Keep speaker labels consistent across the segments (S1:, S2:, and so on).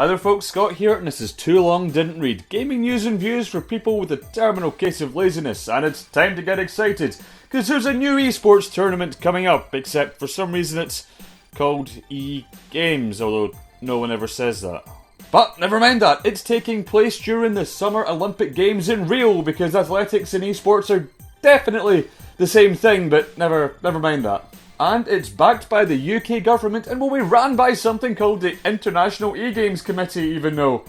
S1: Hi there folks, Scott here, and this is Too Long Didn't Read. Gaming news and views for people with a terminal case of laziness, and it's time to get excited, because there's a new eSports tournament coming up, except for some reason it's called E-Games, although no one ever says that. But never mind that, it's taking place during the Summer Olympic Games in Rio, because athletics and eSports are definitely the same thing, but never mind that. And it's backed by the UK government and will be ran by something called the International E-Games Committee, even though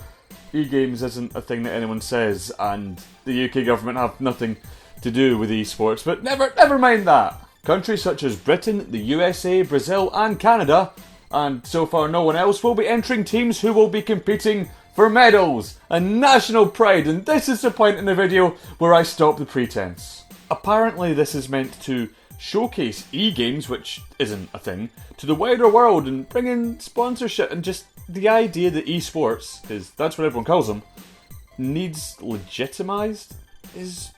S1: E-Games isn't a thing that anyone says, and the UK government have nothing to do with esports, but never mind that. Countries such as Britain, the USA, Brazil and Canada, and so far no one else, will be entering teams who will be competing for medals and national pride, and this is the point in the video where I stop the pretense. Apparently this is meant to showcase e-games, which isn't a thing, to the wider world and bring in sponsorship, and just the idea that esports, because that's what everyone calls them, needs legitimised is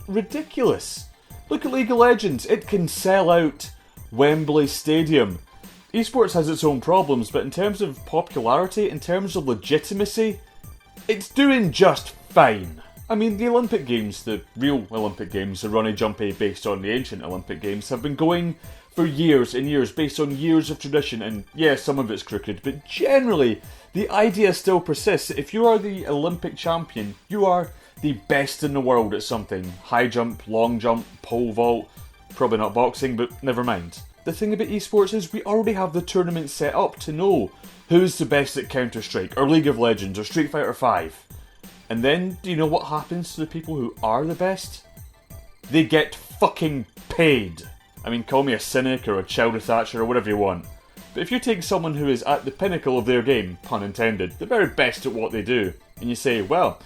S1: ridiculous. Look at League of Legends, it can sell out Wembley Stadium. Esports has its own problems, but in terms of popularity, in terms of legitimacy, it's doing just fine. I mean, the Olympic Games, the real Olympic Games, the runny jumpy based on the ancient Olympic Games, have been going for years and years, based on years of tradition, and yeah, some of it's crooked, but generally, the idea still persists. If you are the Olympic champion, you are the best in the world at something. High jump, long jump, pole vault, probably not boxing, but never mind. The thing about esports is we already have the tournament set up to know who's the best at Counter-Strike, or League of Legends, or Street Fighter 5. And then, do you know what happens to the people who are the best? They get fucking paid. I mean, call me a cynic or a Childer Thatcher or whatever you want. But if you take someone who is at the pinnacle of their game, pun intended, the very best at what they do, and you say, well,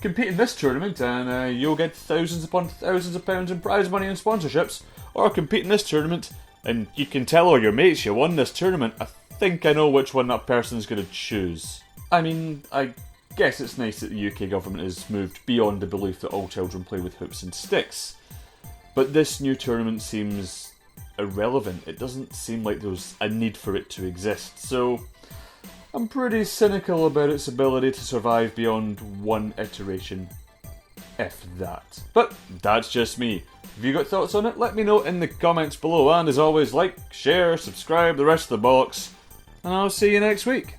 S1: compete in this tournament and you'll get thousands upon thousands of pounds in prize money and sponsorships, or compete in this tournament and you can tell all your mates you won this tournament, I think I know which one that person's going to choose. I mean, I guess it's nice that the UK government has moved beyond the belief that all children play with hoops and sticks. But this new tournament seems irrelevant. It doesn't seem like there's a need for it to exist. So I'm pretty cynical about its ability to survive beyond one iteration, if that. But that's just me. Have you got thoughts on it? Let me know in the comments below. And as always, like, share, subscribe, the rest of the bollocks. And I'll see you next week.